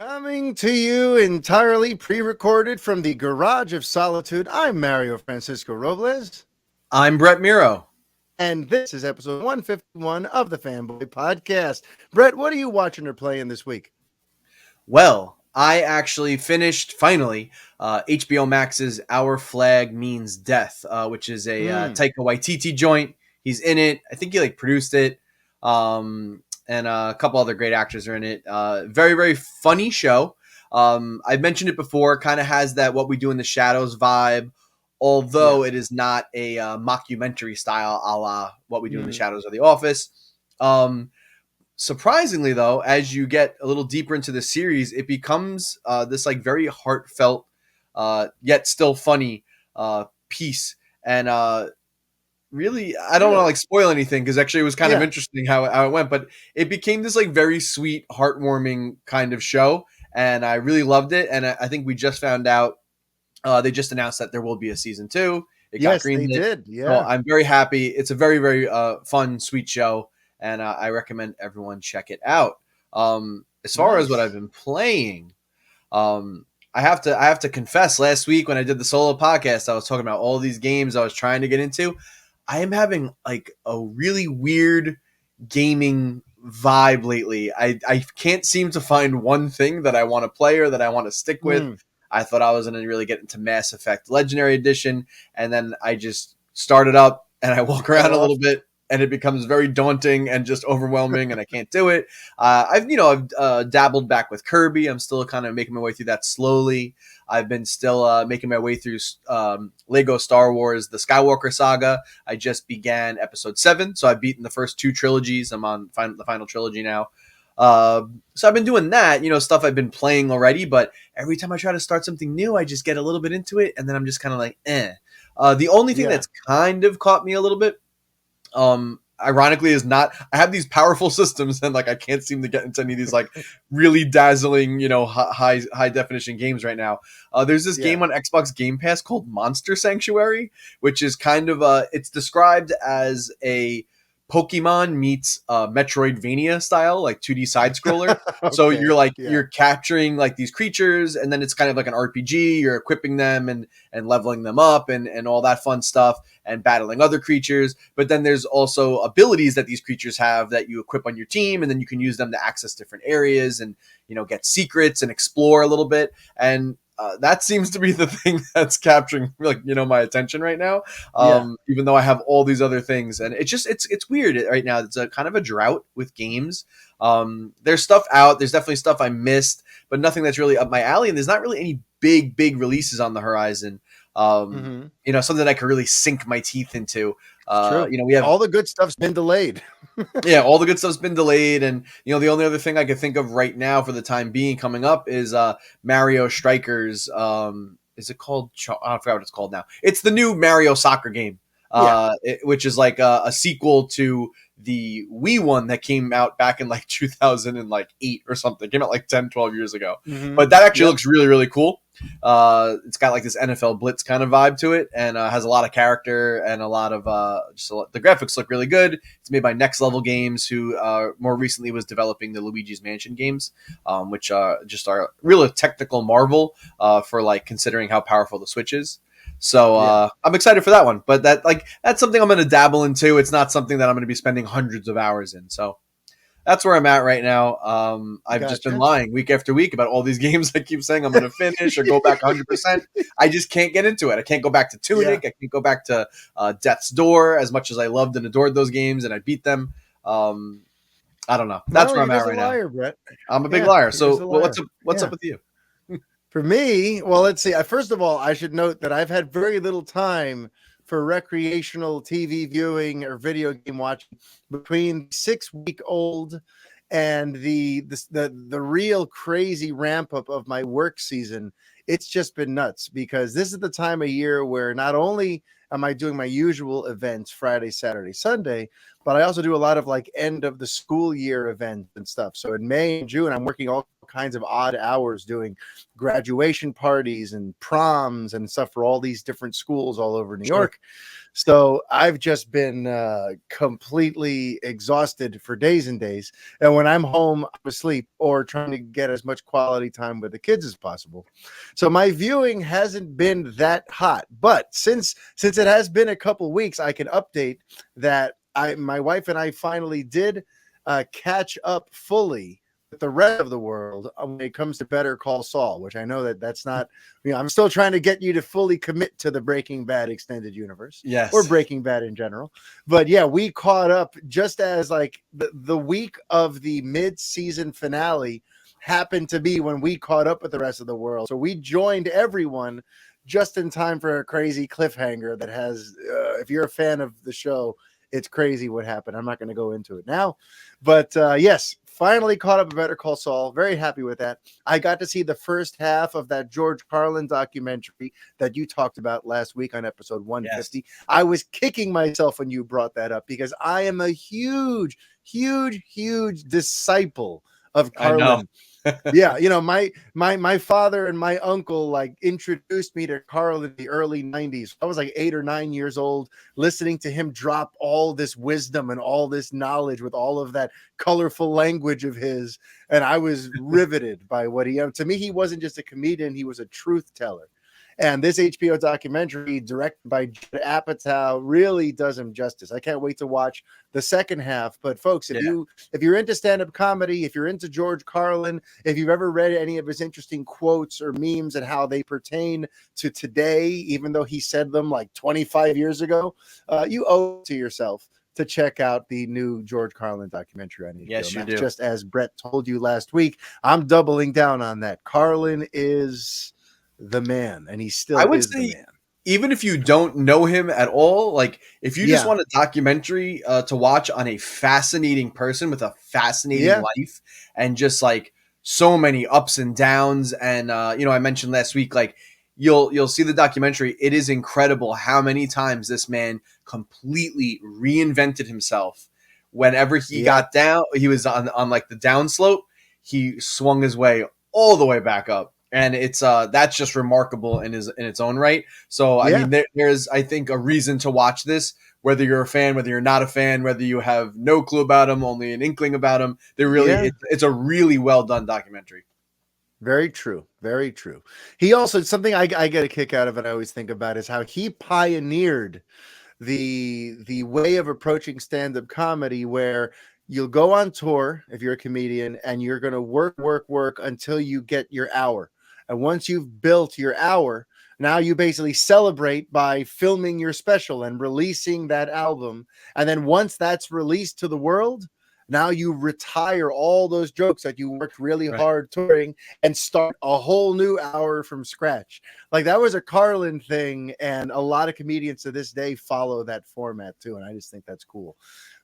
Coming to you entirely pre-recorded from the Garage of Solitude, I'm Mario Francisco Robles, I'm Brett Miro. and this is episode 151 of the Fanboy Podcast. Brett, what are you watching or playing this week? Well, I actually finished finally HBO Max's Our Flag Means Death, which is a Mm, Taika Waititi joint. He's in it. I think he produced it, and a couple other great actors are in it. Very very funny show. I've mentioned it before. Kind of has that What We Do in the Shadows vibe, yeah. although it is not a mockumentary style, a la What We Do in the Mm, Shadows or The Office. Um, Surprisingly though, as you get a little deeper into the series, it becomes this very heartfelt yet still funny piece. And really, I don't want to really? spoil anything, because actually it was kind of Yeah. interesting how it went, but it became this very sweet, heartwarming kind of show, and I really loved it. And I think we just found out, they just announced that there will be a season two. It got Yes, they greenlit, did. so Yeah. I'm very happy. It's a very very fun, sweet show, and I recommend everyone check it out. As far as what I've Nice. been playing, um, I have to confess. Last week when I did the solo podcast, I was talking about all these games I was trying to get into. I am having a really weird gaming vibe lately. I can't seem to find one thing that I want to play or that I want to stick with. Mm, I thought I was going to really get into Mass Effect Legendary Edition, and then I just started up and I walk fell around a off. little bit, and it becomes very daunting and just overwhelming, and I can't do it. I've dabbled back with Kirby. I'm still kind of making my way through that slowly. I've been still making my way through Lego Star Wars: The Skywalker Saga. I just began episode 7, so I've beaten the first two trilogies. I'm on the final trilogy now. So I've been doing that, stuff I've been playing already, but every time I try to start something new, I just get a little bit into it, and then I'm just kind of like, eh. The only thing Yeah. that's kind of caught me a little bit, ironically, is not. I have these powerful systems, and I can't seem to get into any of these really dazzling, high definition games right now. There's this Yeah. game on Xbox Game Pass called Monster Sanctuary, which is kind of it's described as a Pokemon meets Metroidvania style, 2D side scroller. So you're Okay. Yeah. you're capturing these creatures, and then it's kind of like an RPG. You're equipping them and leveling them up and all that fun stuff, and battling other creatures. But then there's also abilities that these creatures have that you equip on your team, and then you can use them to access different areas and get secrets and explore a little bit. And that seems to be the thing that's capturing my attention right now. Yeah. Even though I have all these other things, and it's weird right now. It's a kind of a drought with games. There's stuff out. There's definitely stuff I missed, but nothing that's really up my alley. And there's not really any big releases on the horizon. Hmm. Something I could really sink my teeth into. It's true. We have All the good stuff's been delayed. yeah, all the good stuff's been delayed, and the only other thing I could think of right now for the time being coming up is Mario Strikers. Is it called? I forgot what it's called now. It's the new Mario soccer game, Yeah. which is a sequel to the Wii one that came out back in 2008 or something. It came out 10, 12 years ago, Hmm. but that actually Yep. looks really really cool. It's got this NFL Blitz kind of vibe to it, and has a lot of character and a lot of the graphics look really good. It's made by Next Level Games, who more recently was developing the Luigi's Mansion games, which just are really a technical marvel for considering how powerful the Switch is. So Yeah. I'm excited for that one, but that's something I'm going to dabble into. It's not something that I'm going to be spending hundreds of hours in. So that's where I'm at right now. I've just been Gotcha. lying week after week about all these games I keep saying I'm going to finish or go back 100%. I just can't get into it. I can't go back to Yeah. Tunic. I can't go back to Death's Door, as much as I loved and adored those games and I beat them. Um, I don't know. That's Well, where I'm you're at just a right now. liar, Brett. I'm a big Yeah, liar. you're just So a what's liar. up? What's up Yeah. with you? For me, well, let's see. First of all, I should note that I've had very little time for recreational TV viewing or video game watching between 6 week old and the real crazy ramp up of my work season. It's just been nuts because this is the time of year where not only am I doing my usual events Friday, Saturday, Sunday, but I also do a lot of end of the school year events and stuff. So in May and June, I'm working all kinds of odd hours doing graduation parties and proms and stuff for all these different schools all over New Sure. York. So I've just been completely exhausted for days and days. And when I'm home, I'm asleep or trying to get as much quality time with the kids as possible. So my viewing hasn't been that hot. But since it has been a couple weeks, I can update that my wife and I finally did catch up fully with the rest of the world when it comes to Better Call Saul, which I know that's not, I'm still trying to get you to fully commit to the Breaking Bad extended universe or Yes. Breaking Bad in general. But yeah, we caught up just as like the week of the mid-season finale happened to be when we caught up with the rest of the world. So we joined everyone just in time for a crazy cliffhanger that has, if you're a fan of the show, it's crazy what happened. I'm not going to go into it now, but yes, finally caught up with Better Call Saul. Very happy with that. I got to see the first half of that George Carlin documentary that you talked about last week on episode 150. Yes. I was kicking myself when you brought that up because I am a huge disciple of Carlin. Yeah, my father and my uncle like introduced me to Carl in the early 90s. I was like 8 or 9 years old, listening to him drop all this wisdom and all this knowledge with all of that colorful language of his, and I was riveted by what he. To me, he wasn't just a comedian; he was a truth teller. And this HBO documentary, directed by Judd Apatow, really does him justice. I can't wait to watch the second half. But folks, if you're into stand-up comedy, if you're into George Carlin, if you've ever read any of his interesting quotes or memes and how they pertain to today, even though he said them like 25 years ago, you owe it to yourself to check out the new George Carlin documentary on HBO. Yes, you do. Just as Brett told you last week, I'm doubling down on that. Carlin is the man, and he still is the man. Even if you don't know him at all, like if you just want a documentary to watch on a fascinating person with a fascinating life and just like so many ups and downs, and I mentioned last week, like you'll see the documentary. It is incredible how many times this man completely reinvented himself. Whenever he got down, he was on like the downslope, he swung his way all the way back up. And it's that's just remarkable in its own right. So I mean, there's I think a reason to watch this, whether you're a fan, whether you're not a fan, whether you have no clue about him, only an inkling about him. It's a really well done documentary. Very true. Very true. He also, something I get a kick out of it, I always think about, is how he pioneered the way of approaching stand-up comedy, where you'll go on tour if you're a comedian and you're going to work until you get your hour. And once you've built your hour, now you basically celebrate by filming your special and releasing that album. And then once that's released to the world, now you retire all those jokes that you worked really hard touring and start a whole new hour from scratch. Like that was a Carlin thing, and a lot of comedians to this day follow that format too. And I just think that's cool.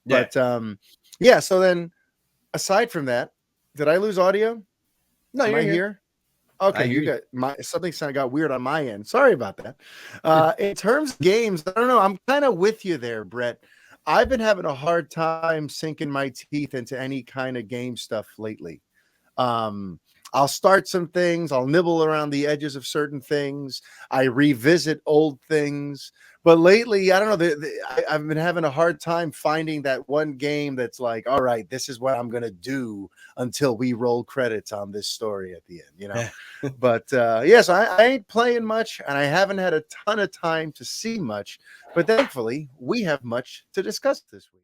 But so then aside from that, did I lose audio? No, Am you're I here? Okay, you got something got weird on my end. Sorry about that. In terms of games, I don't know. I'm kind of with you there, Brett. I've been having a hard time sinking my teeth into any kind of game stuff lately. I'll start some things. I'll nibble around the edges of certain things. I revisit old things. But lately, I don't know. I've been having a hard time finding that one game that's like, all right, this is what I'm going to do until we roll credits on this story at the end, But yes, I ain't playing much, and I haven't had a ton of time to see much. But thankfully, we have much to discuss this week.